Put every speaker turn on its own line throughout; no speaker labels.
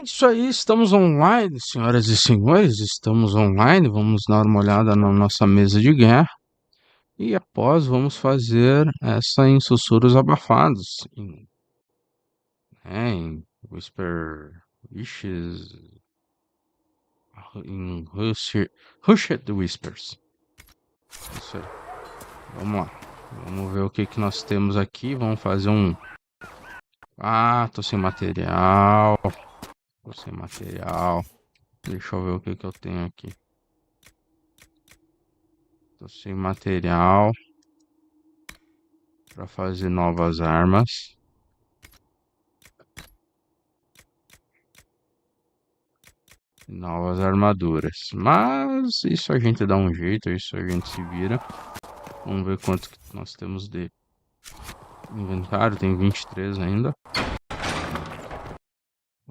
Isso aí, estamos online, senhoras e senhores, estamos online. Vamos dar uma olhada na nossa mesa de guerra e após vamos fazer essa em sussurros abafados, em whisper wishes, em hushed whispers. Isso aí. Vamos lá. Vamos ver o que que nós temos aqui. Vamos fazer um. Ah, tô sem material. Tô sem material. Deixa eu ver o que que eu tenho aqui. Tô sem material para fazer novas armas. Novas armaduras. Mas isso a gente dá um jeito, isso a gente se vira. Vamos ver quanto que nós temos de inventário. Tem 23 ainda.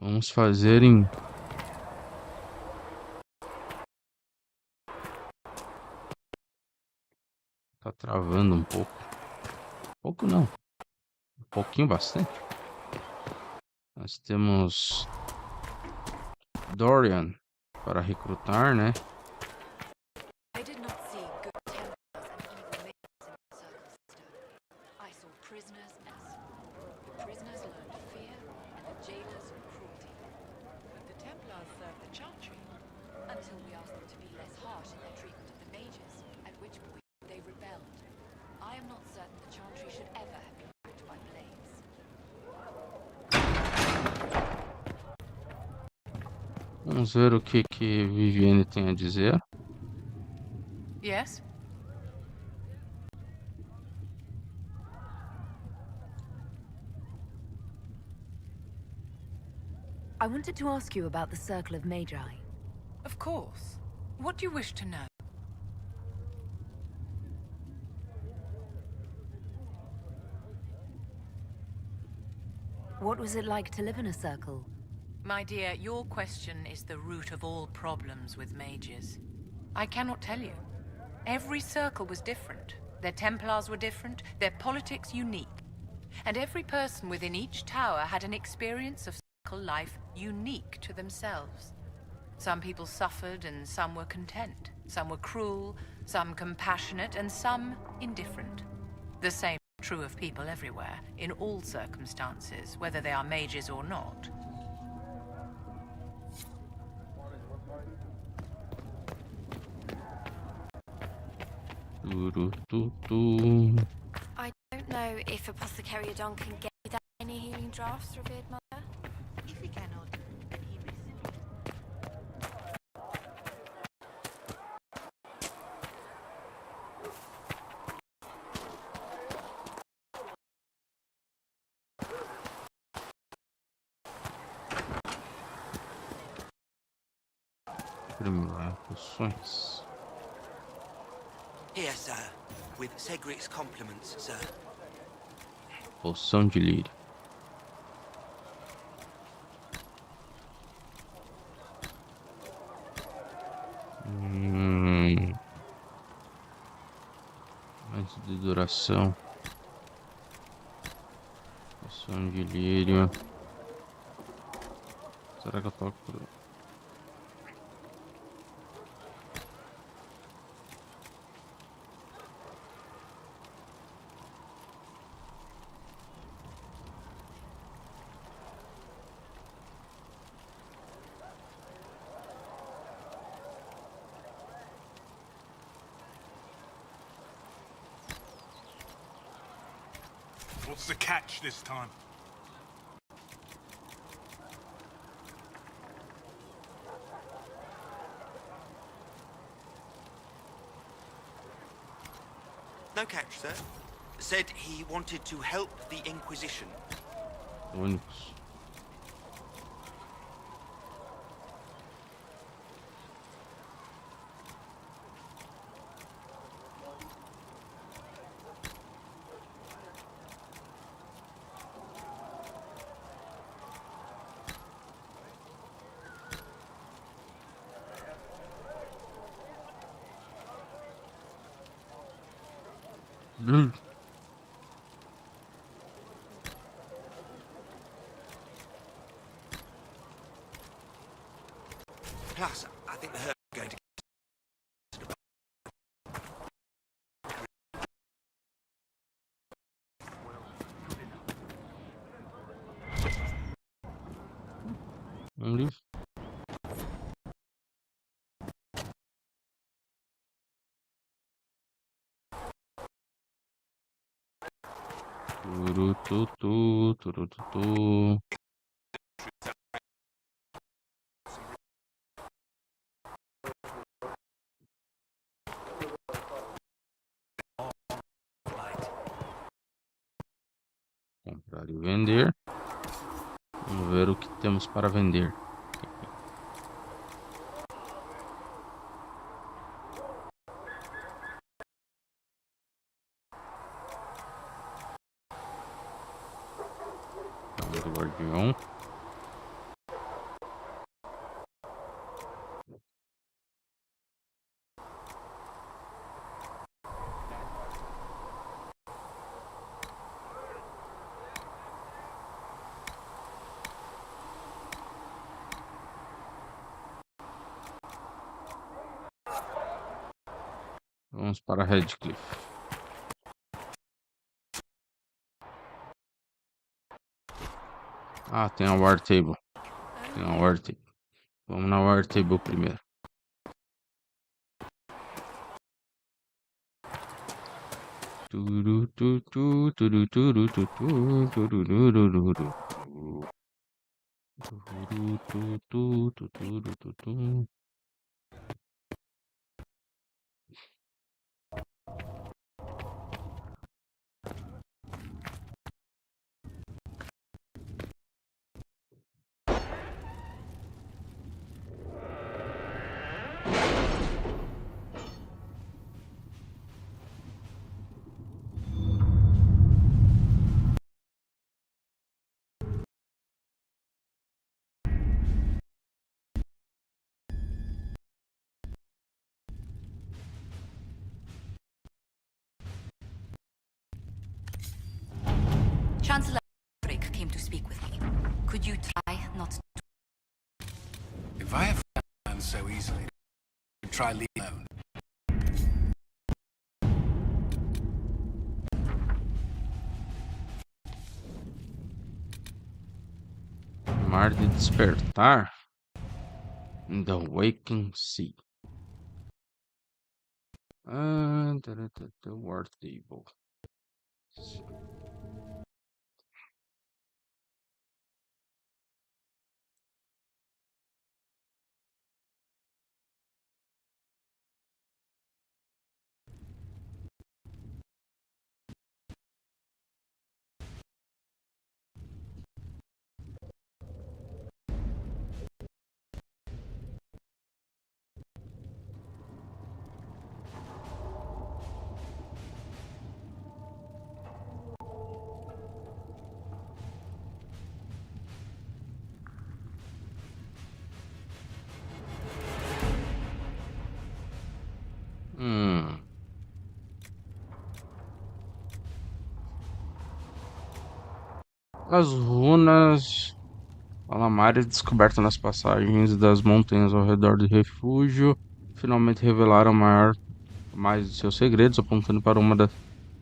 Vamos fazer em... Tá travando um pouco. Pouco não. Um pouquinho, bastante. Nós temos Dorian para recrutar, né?
I did not see good Templars and evil maids in the circle system. I saw prisoners as the prisoners learned fear and the jailers cruelty. But the Templars served the Chantry until we asked them to be less harsh in their treatment of the mages, at which point they rebelled. I am not certain the Chantry should ever have been racked by blades.
Vamos ver o que que Viviane tem a dizer.
Yes?
I wanted to ask you about the Circle of Magi.
Of course. What do you wish to know?
What was it like to live in a circle?
My dear, your question is the root of all problems with mages. I cannot tell you. Every circle was different. Their Templars were different, their politics unique. And every person within each tower had an experience of circle life unique to themselves. Some people suffered and some were content. Some were cruel, some compassionate, and some indifferent. The same is true of people everywhere, in all circumstances, whether they are mages or not.
I don't know if Apothecary Adon can get you that any healing drafts, revered mother.
If he cannot, then he receives.
Primeira poções.
Here, sir. With Cedric's compliments, sir.
Poção de lírio. Antes de duração. Poção de lírio. Será que eu toco por...
What's the catch this time?
No catch, sir. Said he wanted to help the Inquisition.
Únicos.
Plus, I think the herd is going to
Um livro. Turututu, turututu. Comprar e vender. Vamos ver o que temos para vender. Vamos do guardião. Vamos para Redcliffe. Ah, tem a War Table. Tem a War Table. Vamos na War Table primeiro. Turututu, turuturututu, turururururu. Turututu, turututu.
Chancellor Frick came to speak with me. Could you try not to...
If I have found so easily, try leave alone.
Mar de despertar. The Waking Sea. The War Table. As runas Palamares descobertas nas passagens das montanhas ao redor do refúgio finalmente revelaram mais de seus segredos, apontando para uma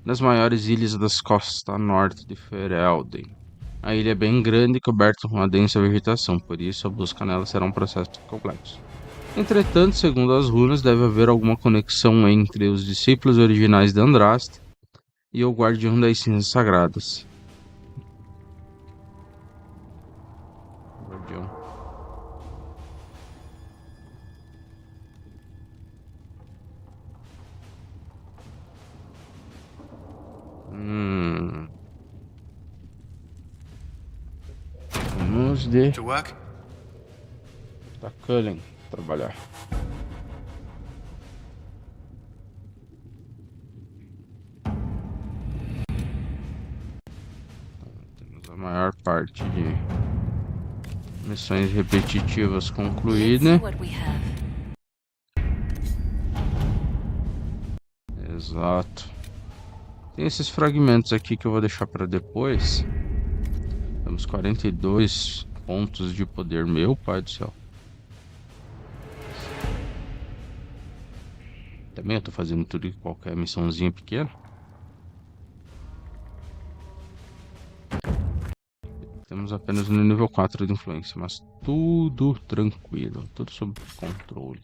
das maiores ilhas das costas a norte de Ferelden. A ilha é bem grande e coberta com uma densa vegetação, por isso a busca nela será um processo complexo. Entretanto, segundo as runas, deve haver alguma conexão entre os discípulos originais de Andraste e o Guardião das Cinzas Sagradas. Guardião. Vamos de...
To work?
Tá Cullen, trabalhar. Temos a maior parte de missões repetitivas concluída. Exato. Tem esses fragmentos aqui que eu vou deixar para depois. Temos 42 pontos de poder, meu pai do céu. também. Eu tô fazendo tudo e qualquer missãozinha pequena. Temos apenas no nível 4 de influência, mas tudo tranquilo, tudo sob controle.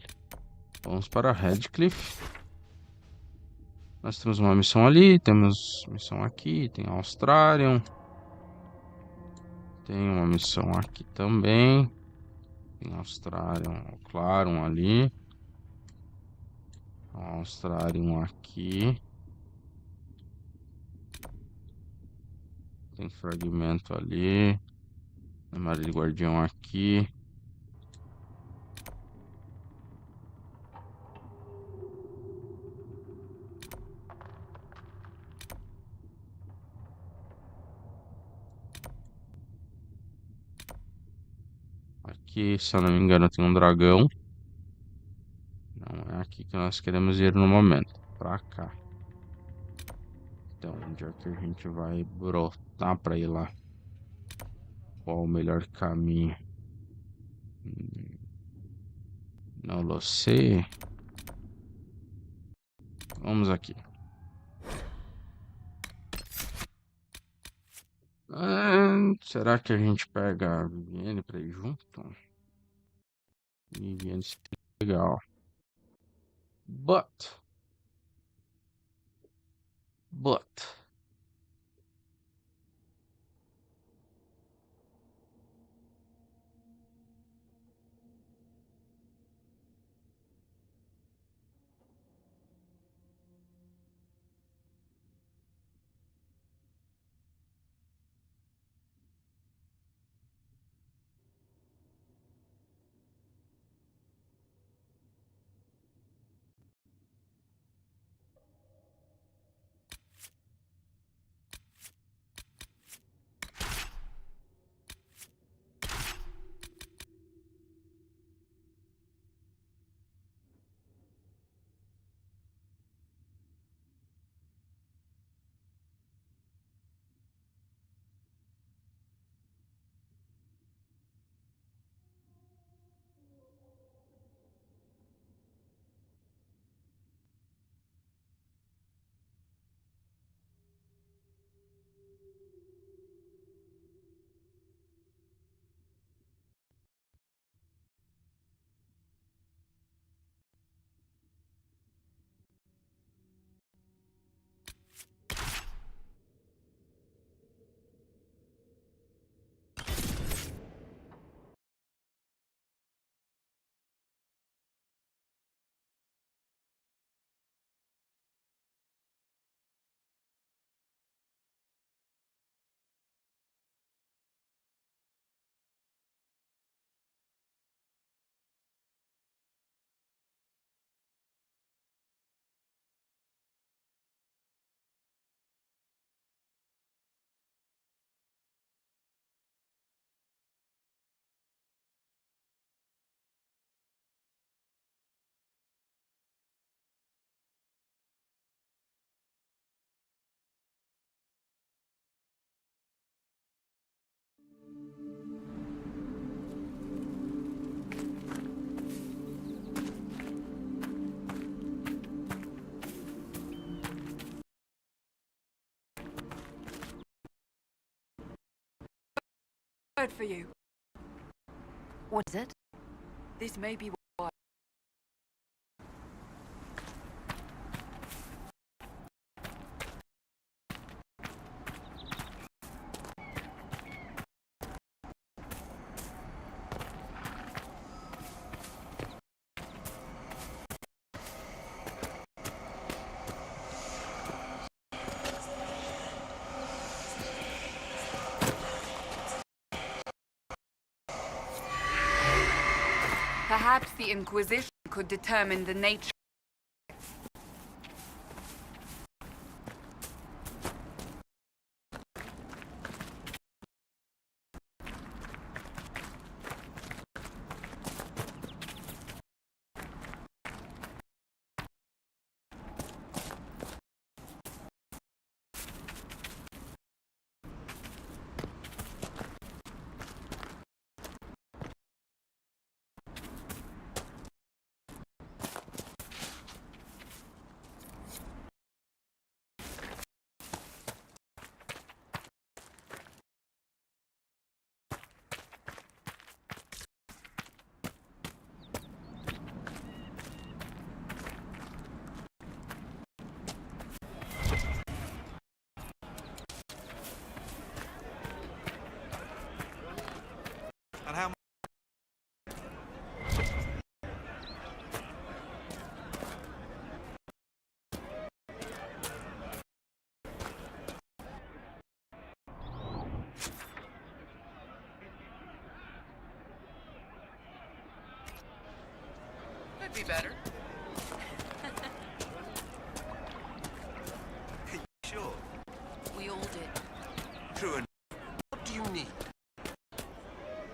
Vamos para Redcliffe. Nós temos uma missão ali, temos missão aqui, tem Australian. Tem uma missão aqui também. Tem Australian, claro, um ali. Australian aqui. Tem fragmento ali. Armadilha de guardião aqui. Aqui, se eu não me engano, tem um dragão. Não é aqui que nós queremos ir no momento. Pra cá. Então, onde é que a gente vai brotar pra ir lá? Qual o melhor caminho? Não lo sei. Vamos aqui. Será que a gente pega a Viviane pra ir junto? Viviane seria legal. But.
Word for you.
What is it?
This may be why. Perhaps the Inquisition could determine the nature.
And how
Could be better.
sure?
We all did.
True and what do you need?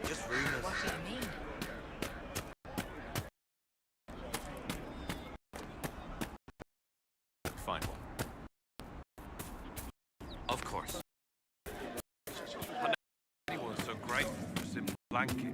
Just rumors.
What do you mean?
Find one. Of course.
Anyone's so grateful for a simple blanket.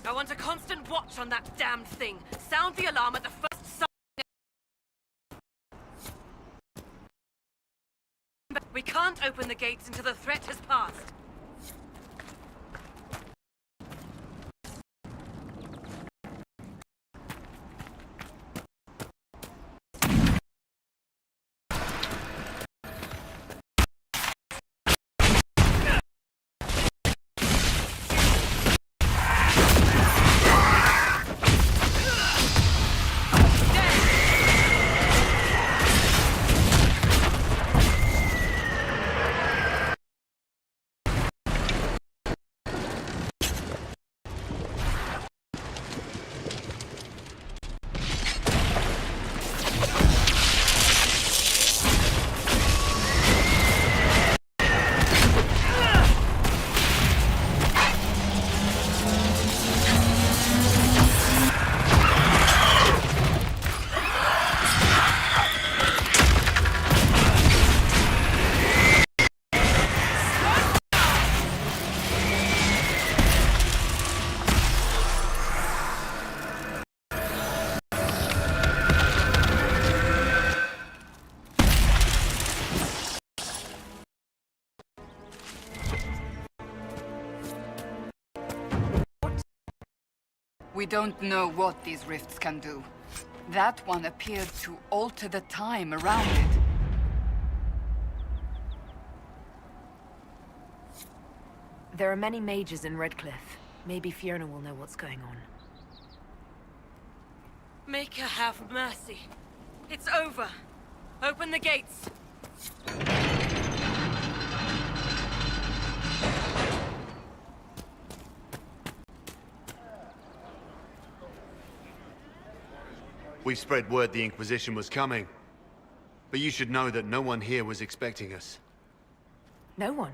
I want a constant watch on that damned thing. Sound the alarm at the first sign. We can't open the gates until the threat has passed.
We don't know what these rifts can do. That one appeared to alter the time around it.
There are many mages in Redcliffe. Maybe Fiona will know what's going on.
Make her have mercy. It's over. Open the gates.
We spread word the Inquisition was coming. But you should know that no one here was expecting us.
No one?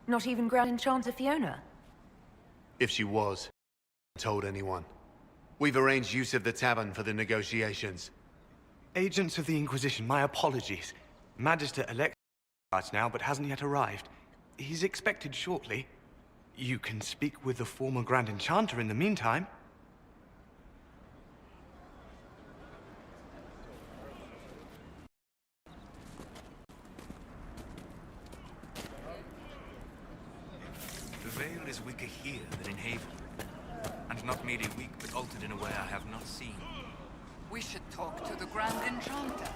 Not even Grand Enchanter Fiona?
If she was, told anyone. We've arranged use of the tavern for the negotiations.
Agents of the Inquisition, my apologies. Magister-elect now, but hasn't yet arrived. He's expected shortly. You can speak with the former Grand Enchanter in the meantime.
The veil is weaker here than in Haven. And not merely weak, but altered in a way I have not seen.
We should talk to the Grand Enchanter.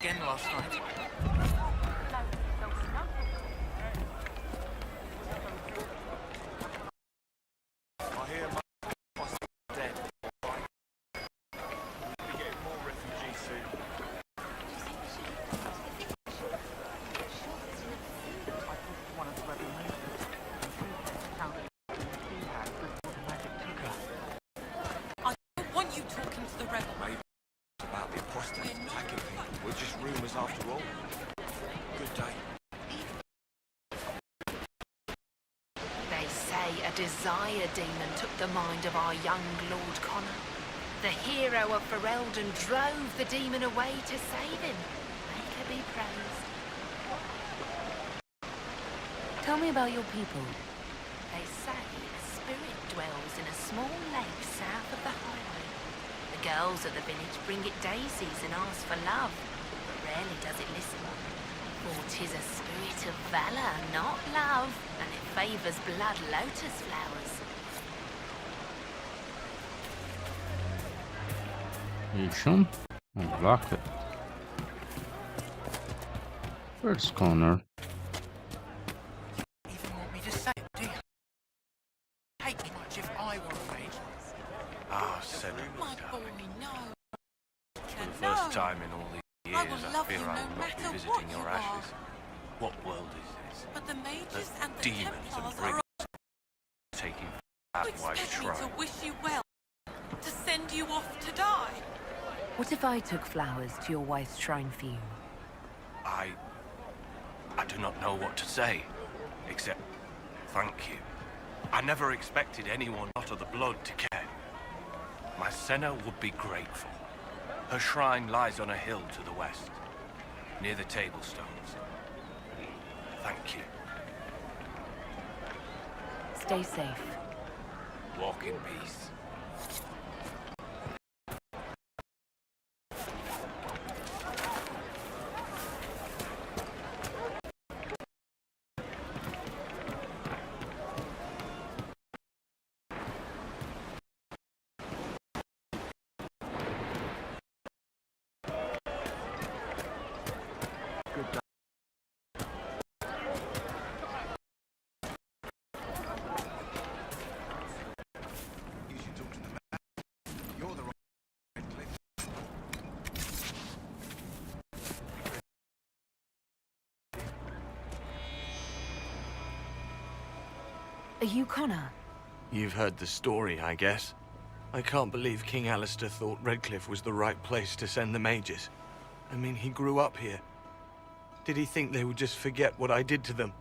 Again last night. I hear my dead. We'll be getting more refugees soon. One of the rebel
I don't want you talking to the rebel.
Maybe it's about the apostates attacking people. We're just rumors after all. Good day.
They say a desire demon took the mind of our young Lord Connor. The hero of Ferelden drove the demon away to save him. Make her be praised. Tell me about your people. They say a spirit dwells in a small lake south of the highway. The girls of the village bring it daisies and ask for love, but rarely does it listen. For 'tis a spirit of valor, not love, and it favors blood lotus flowers.
Inquisition. Unlock it. Where's Connor?
Even want me to say it, do you? Hate me much if I were a mage. Ah, said
My boy, no.
For the first time in all these
I
years,
will
I
love
fear
you
I
no
will not
matter
be
what
visiting your
you
ashes. What world is this?
But the mages
The
and the
demons and
Templars are
brigands taking that
You
white
expect me to
shrine.
wish you well, to send you off to die.
What if I took flowers to your wife's shrine for you?
I do not know what to say, except thank you. I never expected anyone not of the blood to care. My Senna would be grateful. Her shrine lies on a hill to the west, near the tablstones. Thank you.
Stay safe.
Walk in peace.
Are you Connor?
You've heard the story, I guess. I can't believe King Alistair thought Redcliffe was the right place to send the mages. I mean, he grew up here. Did he think they would just forget what I did to them?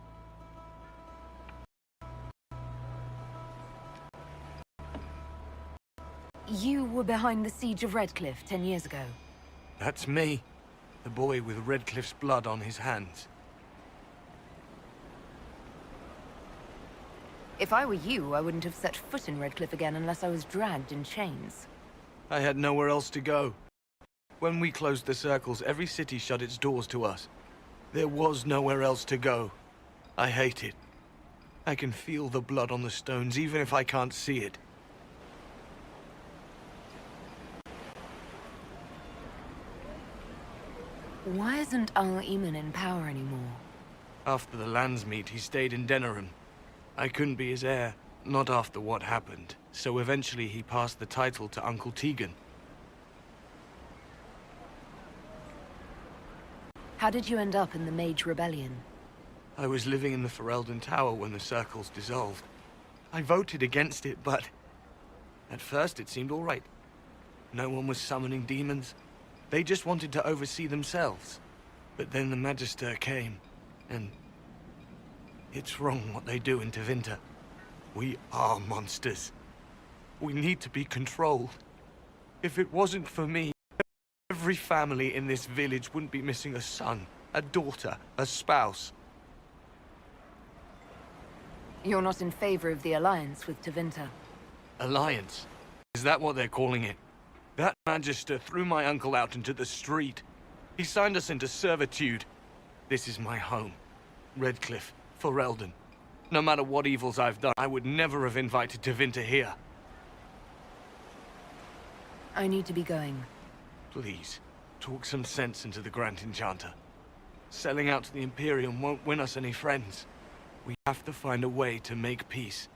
You were behind the siege of Redcliffe 10 years ago.
That's me. The boy with Redcliffe's blood on his hands.
If I were you, I wouldn't have set foot in Redcliffe again unless I was dragged in chains.
I had nowhere else to go. When we closed the circles, every city shut its doors to us. There was nowhere else to go. I hate it. I can feel the blood on the stones, even if I can't see it.
Why isn't Al-Eamon in power anymore?
After the Landsmeet, he stayed in Denerim. I couldn't be his heir, not after what happened, so eventually he passed the title to Uncle Tegan.
How did you end up in the Mage Rebellion?
I was living in the Ferelden Tower when the circles dissolved. I voted against it, but at first it seemed all right. No one was summoning demons. They just wanted to oversee themselves. But then the Magister came, and it's wrong what they do in Tevinter. We are monsters. We need to be controlled. If it wasn't for me, every family in this village wouldn't be missing a son, a daughter, a spouse.
You're not in favor of the alliance with Tevinter?
Alliance? Is that what they're calling it? That Magister threw my uncle out into the street. He signed us into servitude. This is my home. Redcliffe, Ferelden. No matter what evils I've done, I would never have invited Tevinter here.
I need to be going.
Please, talk some sense into the Grand Enchanter. Selling out to the Imperium won't win us any friends. We have to find a way to make peace.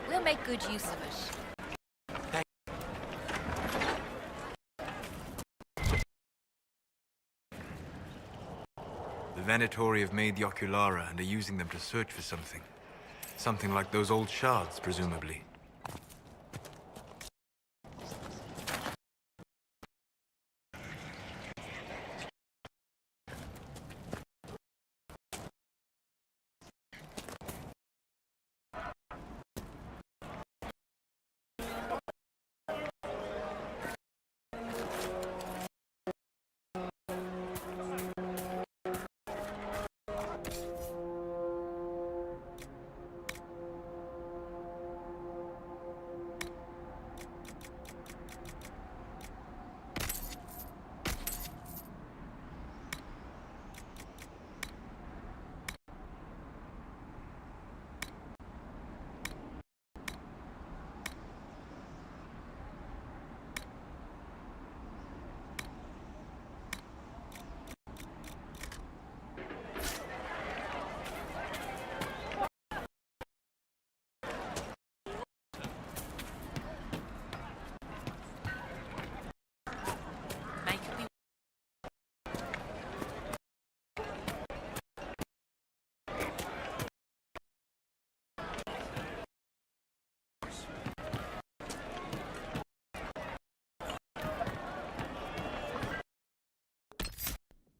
We'll make good use of it.
The Venatori have made the Oculara and are using them to search for something. Something like those old shards, presumably.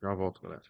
Já volto, galera.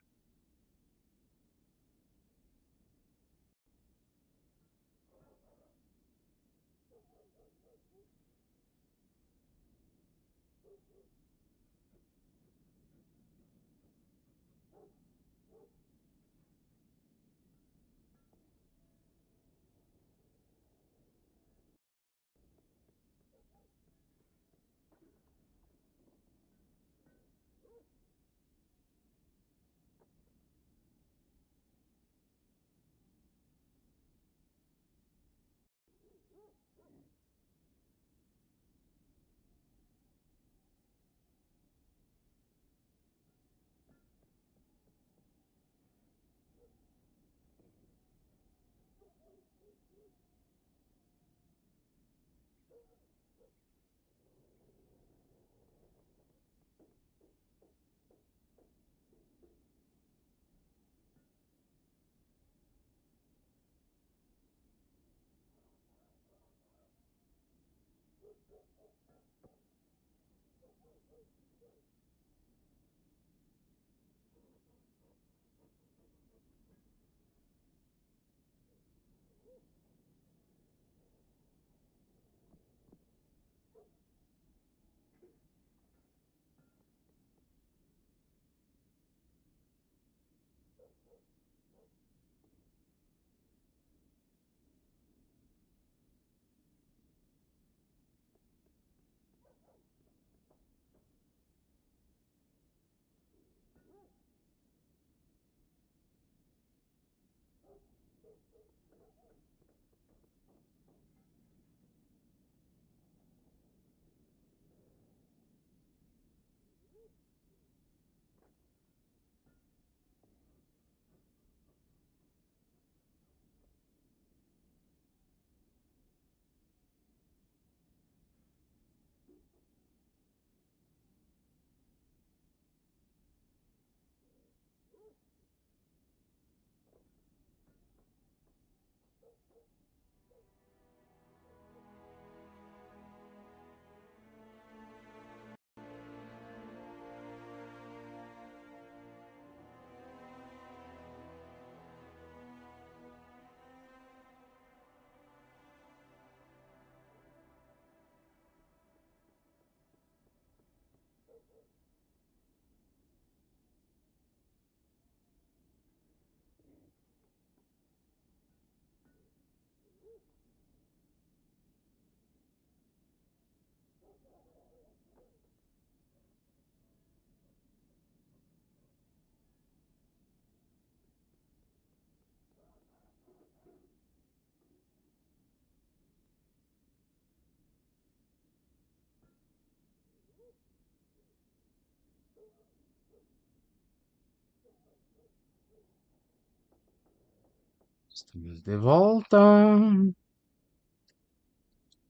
Estamos de volta.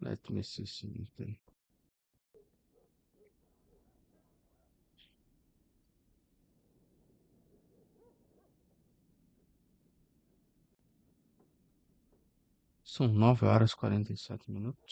Let me see something. São 9h47.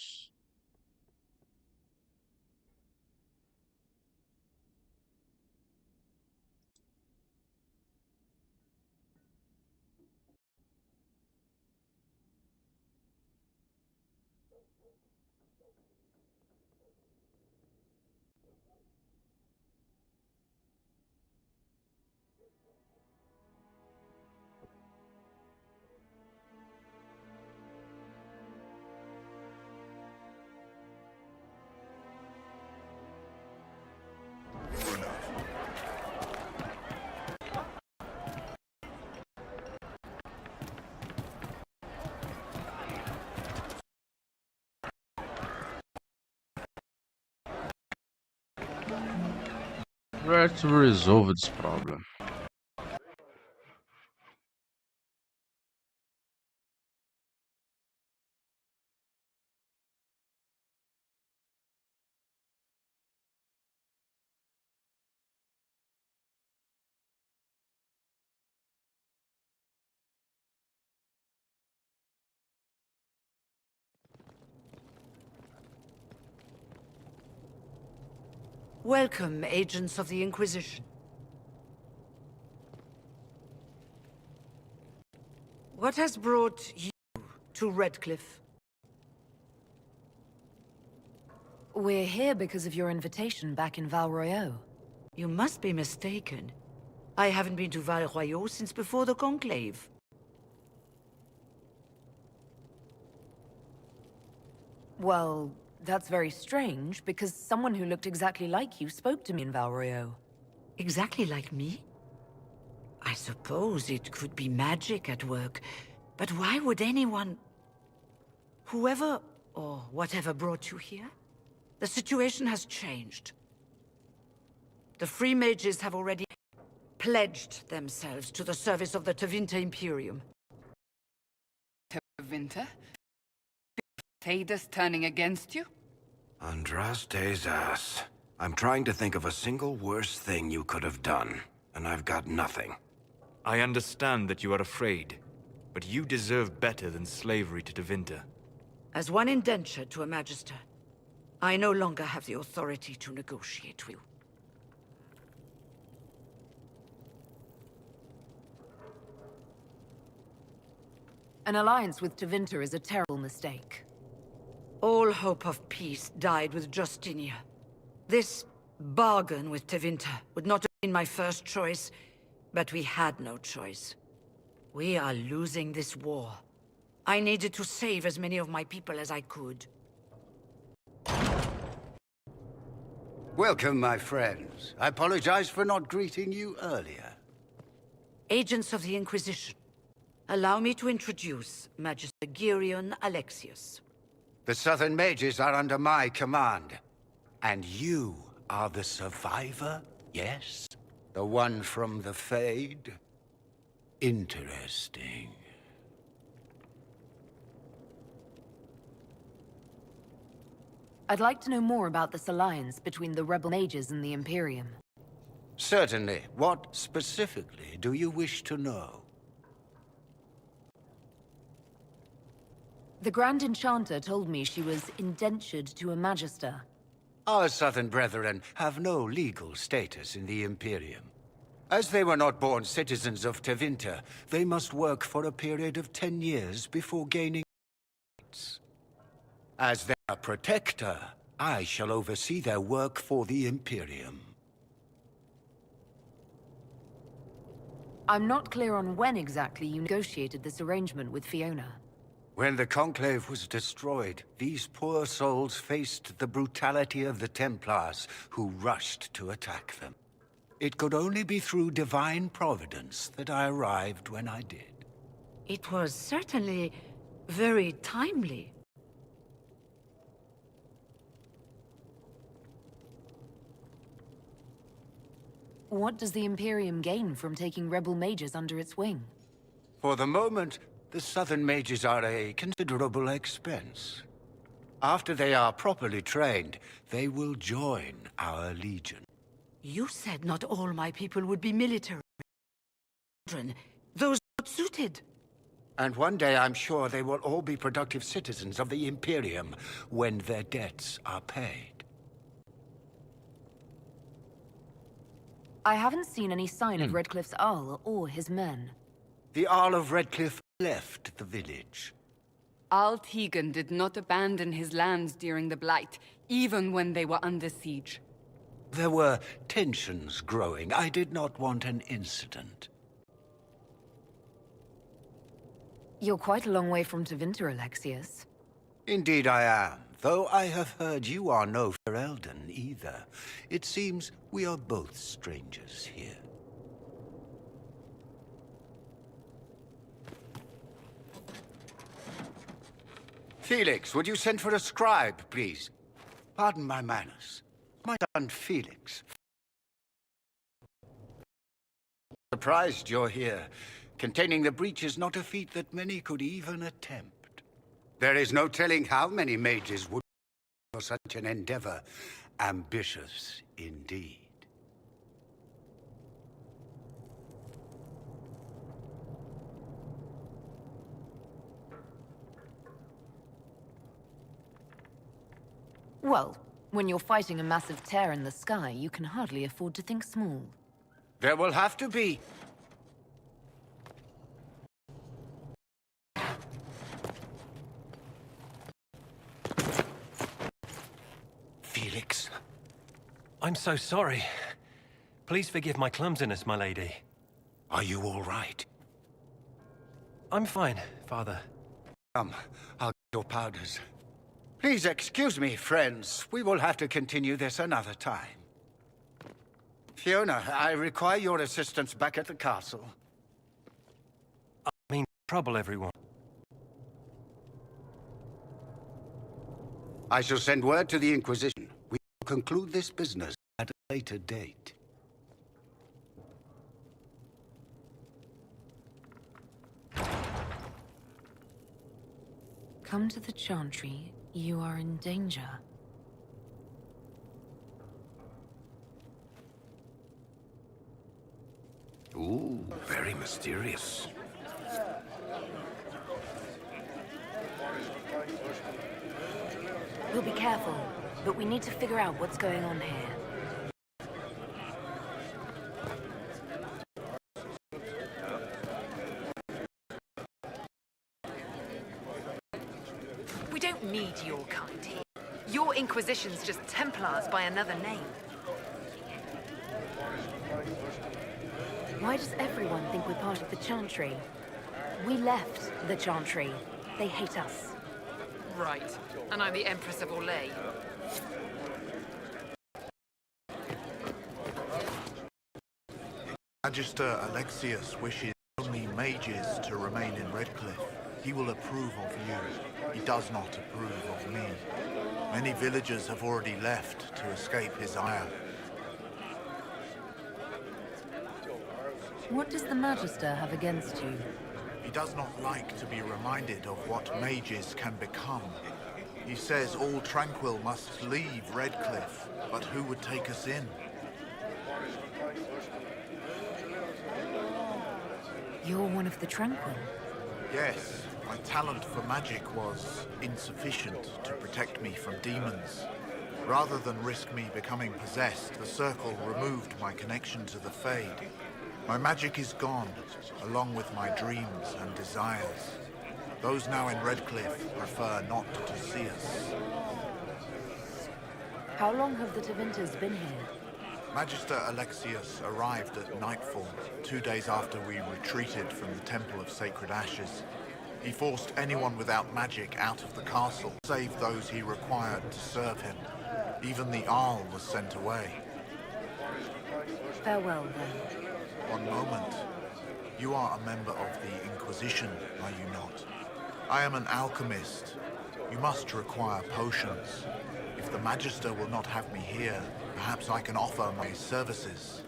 Let's resolve this problem.
Welcome, agents of the Inquisition. What has brought you to Redcliffe?
We're here because of your invitation back in Val Royeaux.
You must be mistaken. I haven't been to Val Royeaux since before the Conclave.
Well, that's very strange, because someone who looked exactly like you spoke to me in Val Royeaux.
Exactly like me? I suppose it could be magic at work, but why would anyone... Whoever or whatever brought you here? The situation has changed. The Free Mages have already pledged themselves to the service of the Tevinter Imperium.
Tevinter? Thedas turning against you?
Andraste's ass. I'm trying to think of a single worse thing you could have done, and I've got nothing.
I understand that you are afraid, but you deserve better than slavery to Tevinter.
As one indentured to a Magister, I no longer have the authority to negotiate with you.
An alliance with Tevinter is a terrible mistake.
All hope of peace died with Justinia. This bargain with Tevinter would not have been my first choice, but we had no choice. We are losing this war. I needed to save as many of my people as I could.
Welcome, my friends. I apologize for not greeting you earlier.
Agents of the Inquisition, allow me to introduce Magister Girion Alexius.
The Southern Mages are under my command. And you are the survivor, yes? The one from the Fade? Interesting.
I'd like to know more about this alliance between the Rebel Mages and the Imperium.
Certainly. What specifically do you wish to know?
The Grand Enchanter told me she was indentured to a Magister.
Our Southern brethren have no legal status in the Imperium. As they were not born citizens of Tevinter, they must work for a period of 10 years before gaining rights. As their protector, I shall oversee their work for the Imperium.
I'm not clear on when exactly you negotiated this arrangement with Fiona.
When the Conclave was destroyed, these poor souls faced the brutality of the Templars, who rushed to attack them. It could only be through divine providence that I arrived when I did.
It was certainly very timely.
What does the Imperium gain from taking rebel mages under its wing?
For the moment, The Southern mages are a considerable expense. After they are properly trained, they will join our legion.
You said not all my people would be military. Those not suited.
And one day I'm sure they will all be productive citizens of the Imperium when their debts are paid.
I haven't seen any sign of Redcliffe's Arl or his men.
The Arl of Redcliffe left the village.
Al Tegan did not abandon his lands during the Blight, even when they were under siege.
There were tensions growing. I did not want an incident.
You're quite a long way from Tevinter, Alexius.
Indeed I am, though I have heard you are no Ferelden either. It seems we are both strangers here. Felix, would you send for a scribe, please? Pardon my manners. My son Felix. Surprised you're here. Containing the breach is not a feat that many could even attempt. There is no telling how many mages would for such an endeavor. Ambitious indeed.
Well, when you're fighting a massive tear in the sky, you can hardly afford to think small.
There will have to be. Felix.
I'm so sorry. Please forgive my clumsiness, my lady.
Are you all right?
I'm fine, Father.
Come, I'll get your powders. Please excuse me, friends. We will have to continue this another time. Fiona, I require your assistance back at the castle.
I mean, trouble, everyone.
I shall send word to the Inquisition. We will conclude this business at a later date.
Come to the Chantry. You are in danger.
Ooh, very mysterious.
We'll be careful, but we need to figure out what's going on here.
We don't need your kind here. Your Inquisition's just Templars by another name.
Why does everyone think we're part of the Chantry? We left the Chantry. They hate us.
Right. And I'm the Empress of Orlais.
Magister Alexius wishes only mages to remain in Redcliffe. He will approve of you. He does not approve of me. Many villagers have already left to escape his ire.
What does the Magister have against you?
He does not like to be reminded of what mages can become. He says all Tranquil must leave Redcliffe, but who would take us in?
You're one of the Tranquil.
Yes, my talent for magic was insufficient to protect me from demons. Rather than risk me becoming possessed, the Circle removed my connection to the Fade. My magic is gone, along with my dreams and desires. Those now in Redcliffe prefer not to see us.
How long have the Tevinters been here?
Magister Alexius arrived at nightfall, 2 days after we retreated from the Temple of Sacred Ashes. He forced anyone without magic out of the castle, save those he required to serve him. Even the Arl was sent away.
Farewell, then.
One moment. You are a member of the Inquisition, are you not? I am an alchemist. You must require potions. If the Magister will not have me here, perhaps I can offer my services.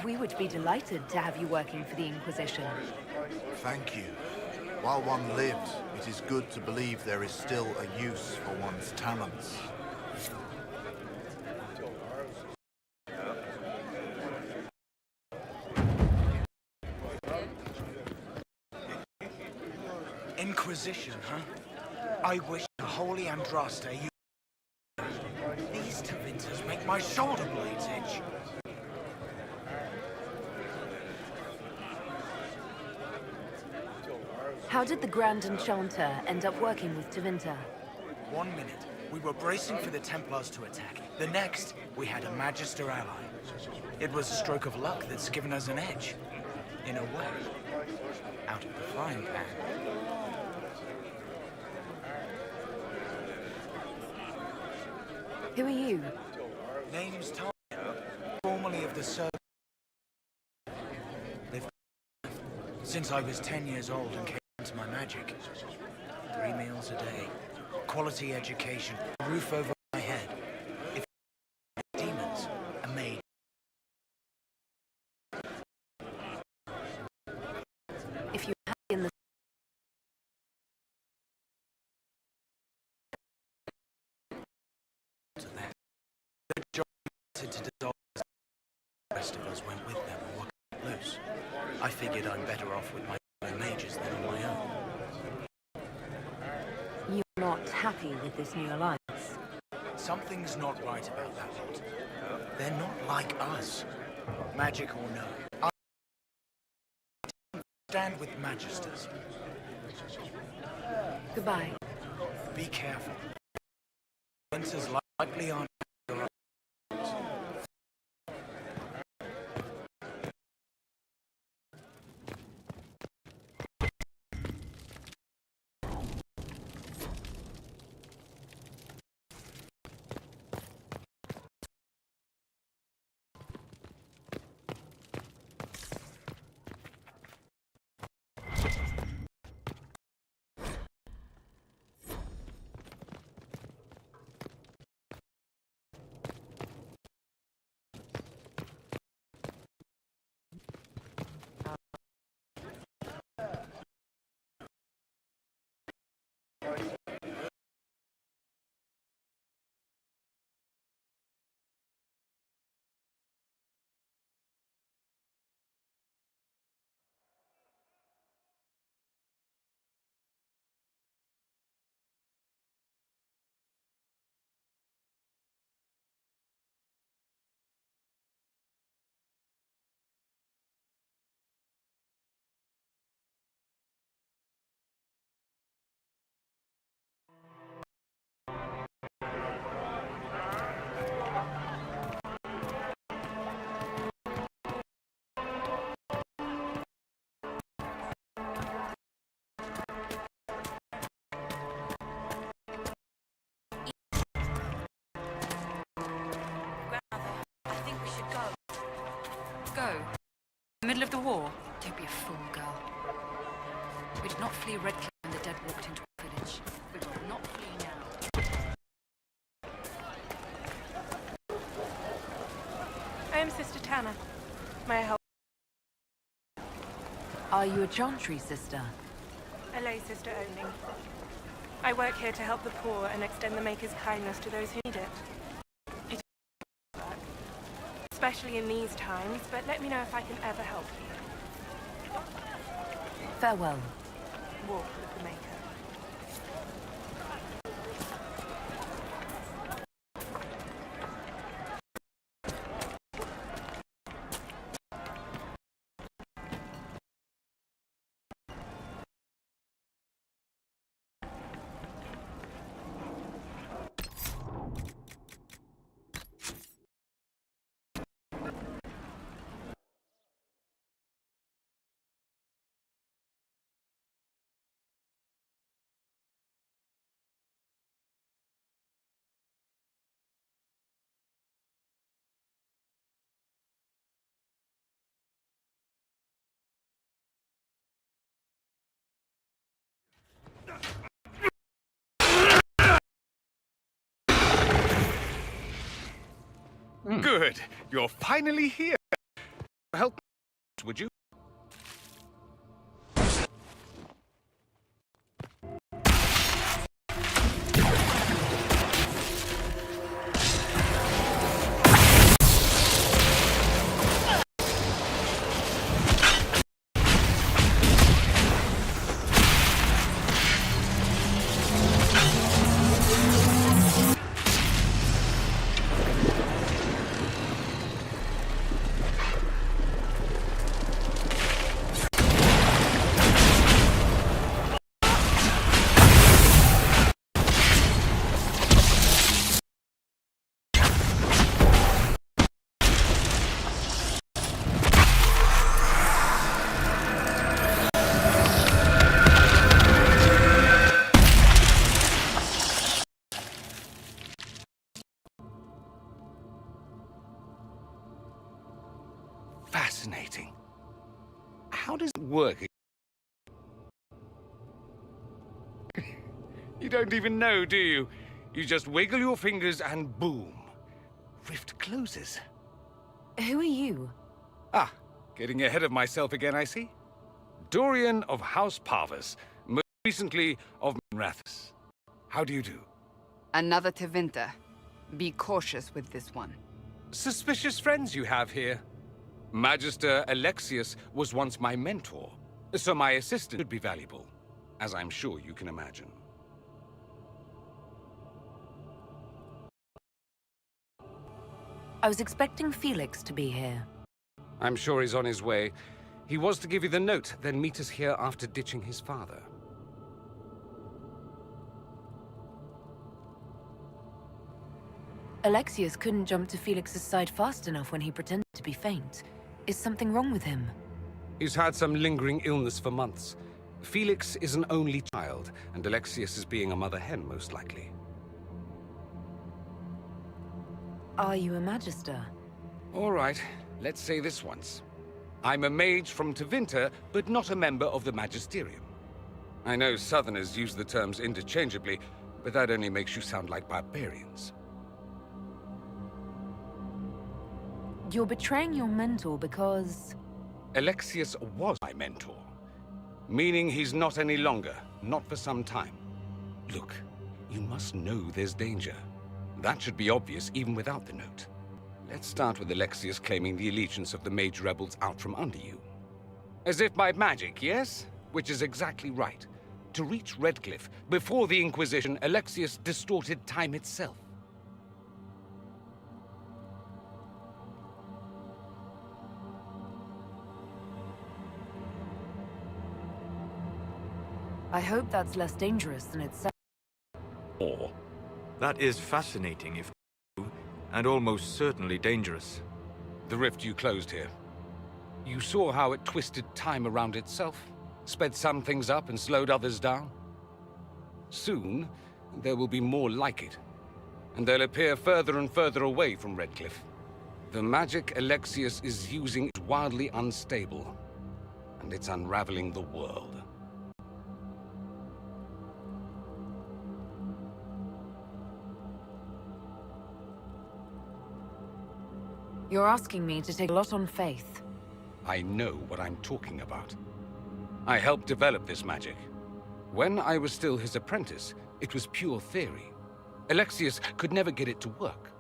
We would be delighted to have you working for the Inquisition.
Thank you. While one lives, it is good to believe there is still a use for one's talents.
Inquisition, huh? I wish the Holy Andraste you... These Tevinters make my shoulder blades itch.
How did the Grand Enchanter end up working with Tevinter?
1 minute, we were bracing for the Templars to attack. The next, we had a Magister ally. It was a stroke of luck that's given us an edge. In a way. Out of the frying pan.
Who are you?
Name's Tom, formerly of the Circle. Since I was 10 years old and came into my magic. 3 meals a day, quality education, a roof over my head. If demons, a maid.
If you had in the
The job wanted to dissolve. The rest of us went with them and were loose. I figured I'm better off with my fellow mages than on my own.
You're not happy with this new alliance?
Something's not right about that lot. They're not like us. Magic or no. I stand with magisters.
Goodbye.
Be careful. Winters likely aren't.
Go. In the middle of the war? Don't be a fool, girl. We did not flee Redcliffe when the dead walked into our village. We will not flee now.
I am Sister Tanner. May I help?
Are you a Chantry sister?
A lay sister only. I work here to help the poor and extend the Maker's kindness to those who need it. It is work, especially in these times, but let me know if I can ever help you.
Farewell.
Walk with the Maker.
Good. You're finally here.
Help, would you? Fascinating. How does it work? You don't even know, do you? You just wiggle your fingers and boom. Rift closes.
Who are you?
Ah, getting ahead of myself again, I see. Dorian of House Parvus, most recently of Rathus. How do you do?
Another Tevinter. Be cautious with this one.
Suspicious friends you have here. Magister Alexius was once my mentor, so my assistant would be valuable, as I'm sure you can imagine.
I was expecting Felix to be here.
I'm sure he's on his way. He was to give you the note, then meet us here after ditching his father.
Alexius couldn't jump to Felix's side fast enough when he pretended to be faint. Is something wrong with him?
He's had some lingering illness for months. Felix is an only child, and Alexius is being a mother hen, most likely.
Are you a Magister?
All right, let's say this once. I'm a mage from Tevinter, but not a member of the Magisterium. I know Southerners use the terms interchangeably, but that only makes you sound like barbarians.
You're betraying your mentor because...
Alexius was my mentor. Meaning he's not any longer, not for some time. Look, you must know there's danger. That should be obvious even without the note. Let's start with Alexius claiming the allegiance of the mage rebels out from under you. As if by magic, yes? Which is exactly right. To reach Redcliffe, before the Inquisition, Alexius distorted time itself.
I hope that's less dangerous than it sounds.
Or, that is fascinating if true, and almost certainly dangerous.
The rift you closed here. You saw how it twisted time around itself, sped some things up and slowed others down. Soon, there will be more like it, and they'll appear further and further away from Redcliffe. The magic Alexius is using is wildly unstable, and it's unraveling the world.
You're asking me to take a lot on faith.
I know what I'm talking about. I helped develop this magic. When I was still his apprentice, it was pure theory. Alexius could never get it to work.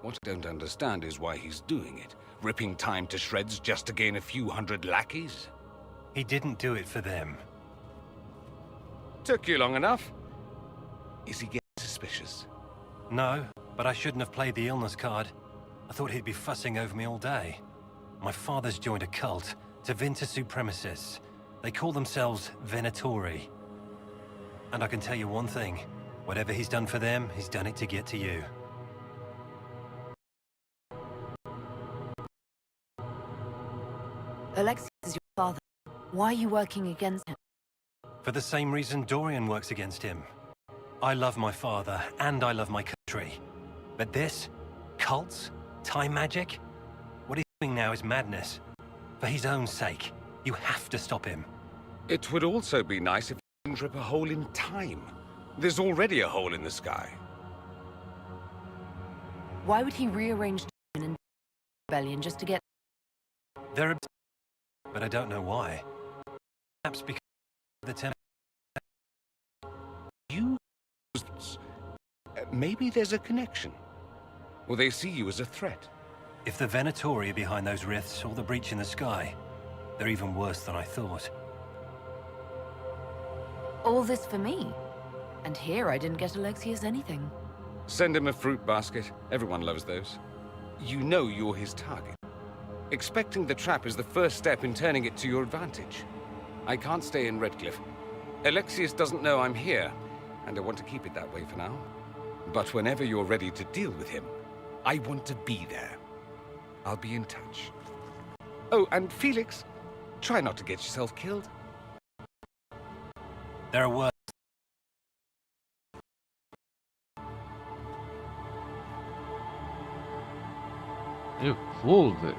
What I don't understand is why he's doing it, ripping time to shreds just to gain a few hundred lackeys.
He didn't do it for them.
Took you long enough. Is he getting suspicious?
No, but I shouldn't have played the illness card. I thought he'd be fussing over me all day. My father's joined a cult, Tevinter supremacists. They call themselves Venatori. And I can tell you one thing. Whatever he's done for them, he's done it to get to you.
Alexius is your father. Why are you working against him?
For the same reason Dorian works against him. I love my father, and I love my country. But this? Cults? Time magic? What he's doing now is madness. For his own sake, you have to stop him.
It would also be nice if he didn't rip a hole in time. There's already a hole in the sky.
Why would he rearrange time and rebellion just to get...
They're obsessed, but I don't know why. Perhaps because of the Templar.
You... maybe there's a connection. Or they see you as a threat.
If the Venatori are behind those rifts or the breach in the sky, they're even worse than I thought.
All this for me. And here I didn't get Alexius anything.
Send him a fruit basket. Everyone loves those. You know you're his target. Expecting the trap is the first step in turning it to your advantage. I can't stay in Redcliffe. Alexius doesn't know I'm here, and I want to keep it that way for now. But whenever you're ready to deal with him, I want to be there. I'll be in touch. Oh, and Felix, try not to get yourself killed.
There are worse.
Evolve.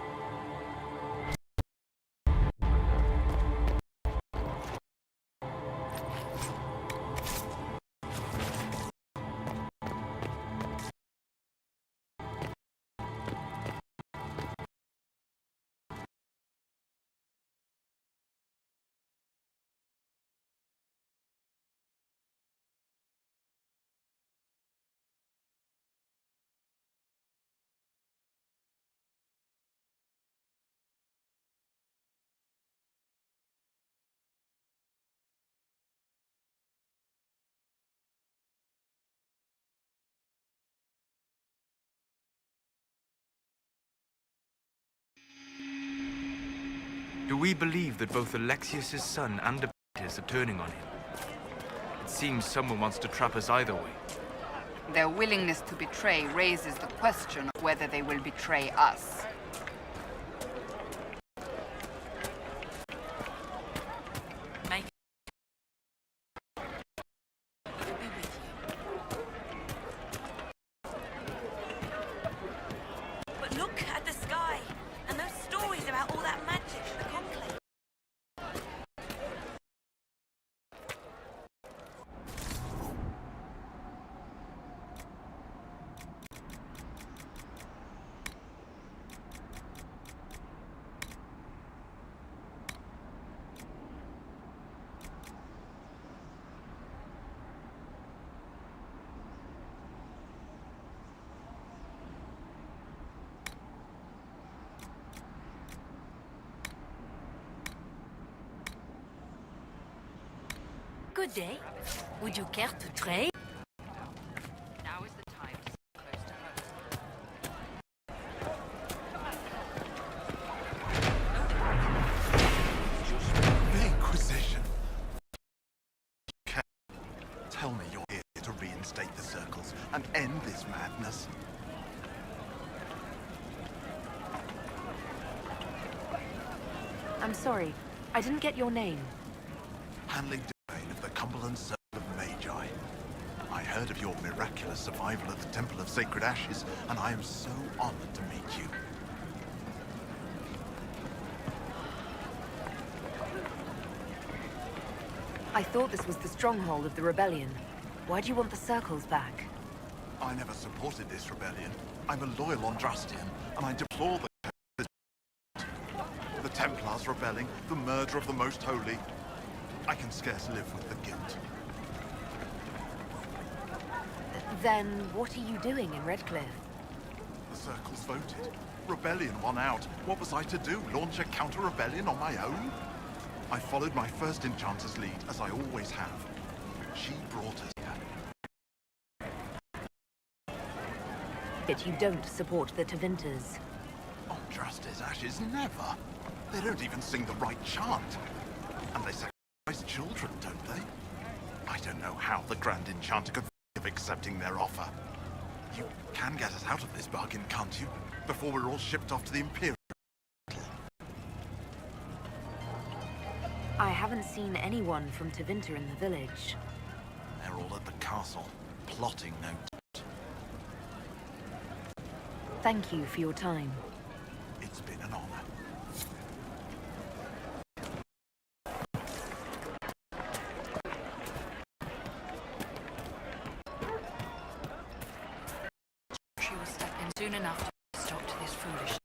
Do we believe that both Alexius's son and the Beaters are turning on him? It seems someone wants to trap us either way.
Their willingness to betray raises the question of whether they will betray us.
But look at the sky, and those stories about all that magic in the conclave.
Good day. Would you care to trade?
Now is the time to stay close to home.
The Inquisition. Tell me you're here to reinstate the circles and end this madness.
I'm sorry. I didn't get your name.
Handling domain of the Cumberland Circle of Magi. I heard of your miraculous survival at the Temple of Sacred Ashes, and I am so honored to meet you.
I thought this was the stronghold of the rebellion. Why do you want the circles back?
I never supported this rebellion. I'm a loyal Ondrastian, and I deplore the Templars rebelling, the murder of the Most Holy. I can scarce live with the guilt.
Then what are you doing in Redcliffe?
The circles voted. Rebellion won out. What was I to do? Launch a counter-rebellion on my own? I followed my first enchanter's lead, as I always have. She brought us here.
But you don't support the Tevinters.
Ondraste's ashes, never. They don't even sing the right chant. And they sacrifice children, don't they? I don't know how the Grand Enchanter could think of accepting their offer. You can get us out of this bargain, can't you? Before we're all shipped off to the Imperial.
I haven't seen anyone from Tevinter in the village.
They're all at the castle, plotting no doubt.
Thank you for your time.
It's been an honor.
She will step in soon enough to stop to this foolishness.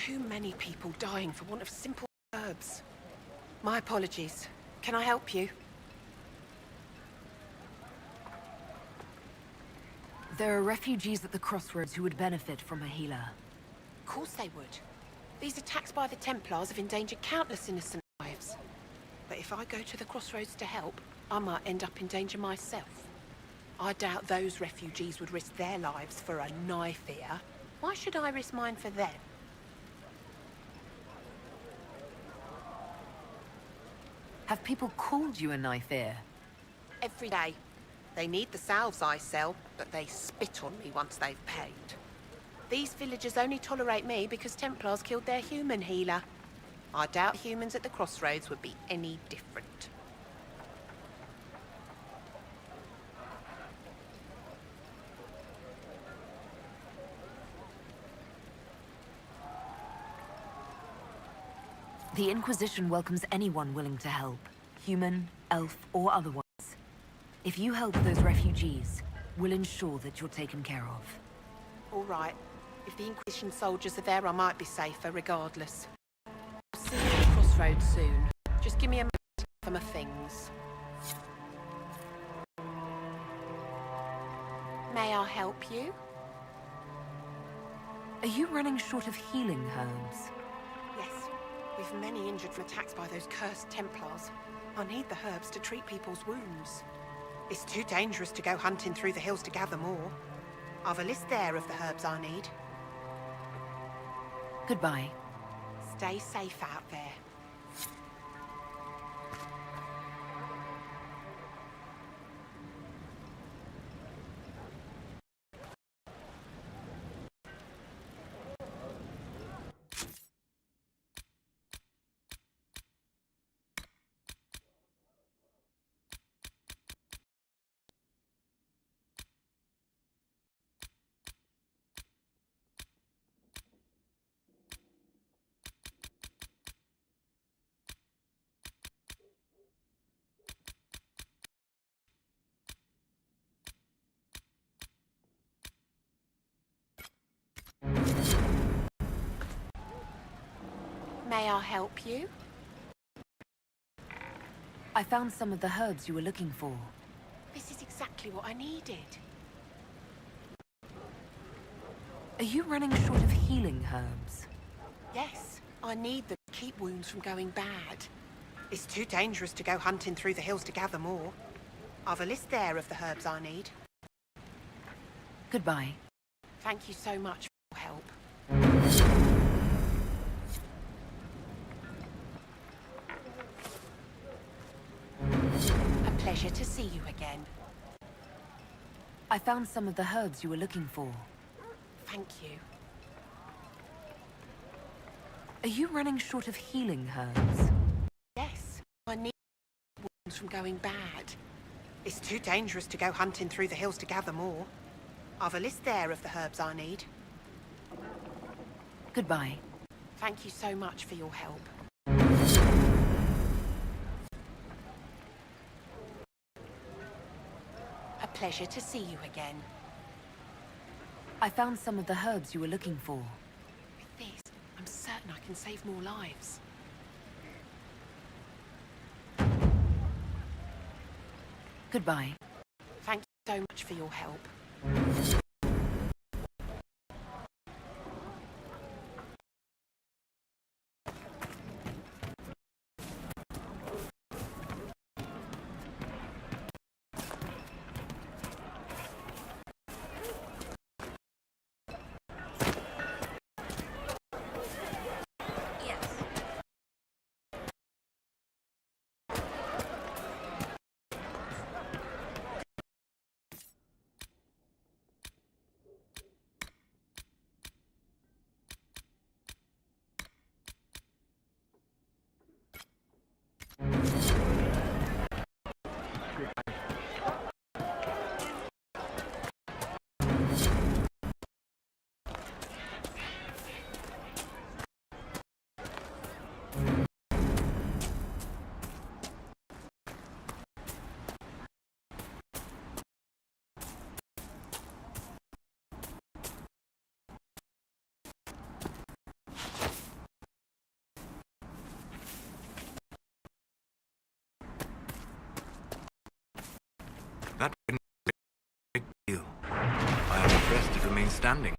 too many people dying for want of simple herbs. My apologies. Can I help you?
There are refugees at the crossroads who would benefit from a healer.
Of course they would. These attacks by the Templars have endangered countless innocent lives. But if I go to the crossroads to help, I might end up in danger myself. I doubt those refugees would risk their lives for a knife here. Why should I risk mine for them?
Have people called you a knife ear?
Every day. They need the salves I sell, but they spit on me once they've paid. These villagers only tolerate me because Templars killed their human healer. I doubt humans at the crossroads would be any different.
The Inquisition welcomes anyone willing to help, human, elf, or otherwise. If you help those refugees, we'll ensure that you're taken care of.
All right. If the Inquisition soldiers are there, I might be safer regardless. I'll see you at the crossroads soon. Just give me a minute for my things. May I help you?
Are you running short of healing herbs?
Yes. We've many injured from attacks by those cursed Templars. I need the herbs to treat people's wounds. It's too dangerous to go hunting through the hills to gather more. I've a list there of the herbs I need.
Goodbye.
Stay safe out there. May I help you?
I found some of the herbs you were looking for.
This is exactly what I needed.
Are you running short of healing herbs?
Yes, I need them to keep wounds from going bad. It's too dangerous to go hunting through the hills to gather more. I've a list there of the herbs I need.
Goodbye.
Thank you so much for your help. A pleasure to see you again.
I found some of the herbs you were looking for.
Thank you.
Are you running short of healing herbs?
Yes, I need wounds from going bad. It's too dangerous to go hunting through the hills to gather more. I've a list there of the herbs I need.
Goodbye.
Thank you so much for your help. A pleasure to see you again.
I found some of the herbs you were looking for.
With this, I'm certain I can save more lives.
Goodbye.
Thank you so much for your help.
That wouldn't be a big deal. I am impressed it remains standing.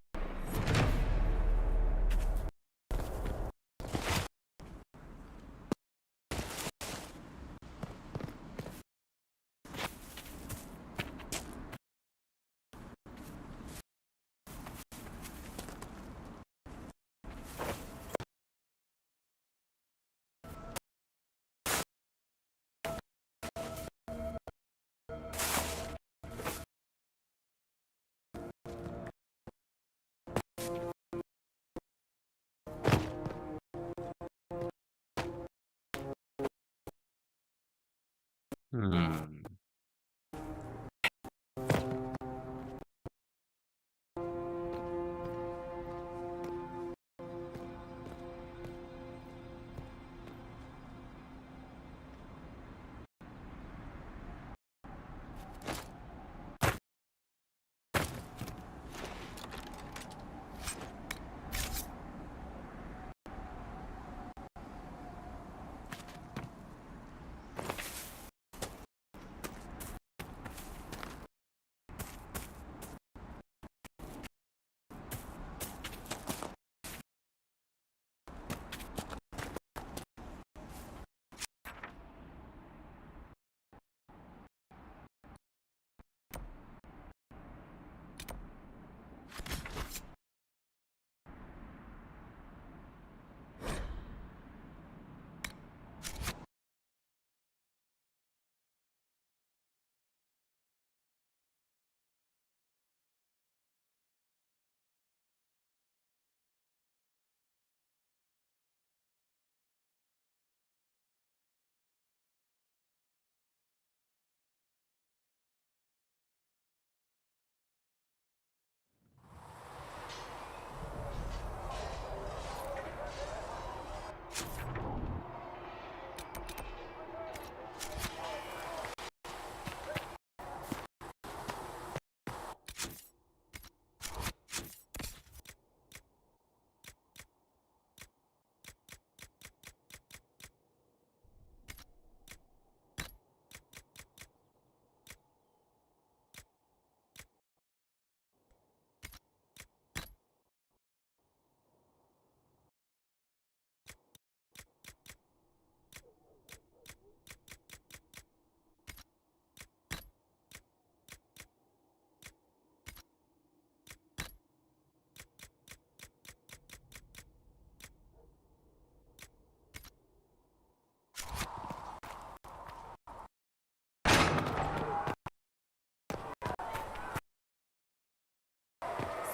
Hmm.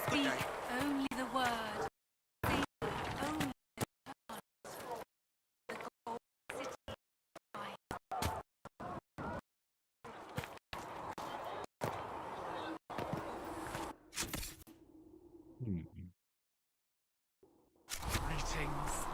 Speak only the word. Speak only the gold city.
Greetings.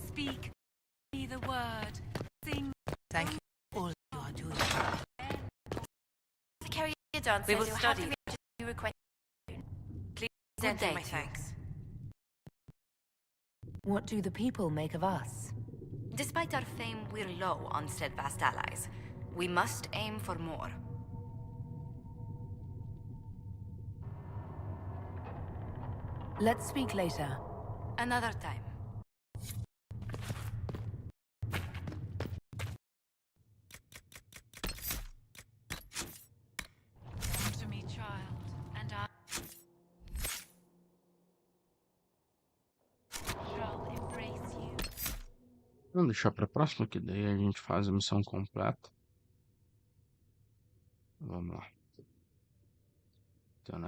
Speak only the word. Sing.
Thank you for all you are doing.
To carry your dance,
We will
you'll
study.
have to be request.
Please
Good
send in
day
my
to you.
thanks.
What do the people make of us?
Despite our fame, we're low on steadfast allies. We must aim for more.
Let's speak later.
Another time.
Vamos deixar pra próxima, que daí a gente faz a missão completa. Vamos lá. Então,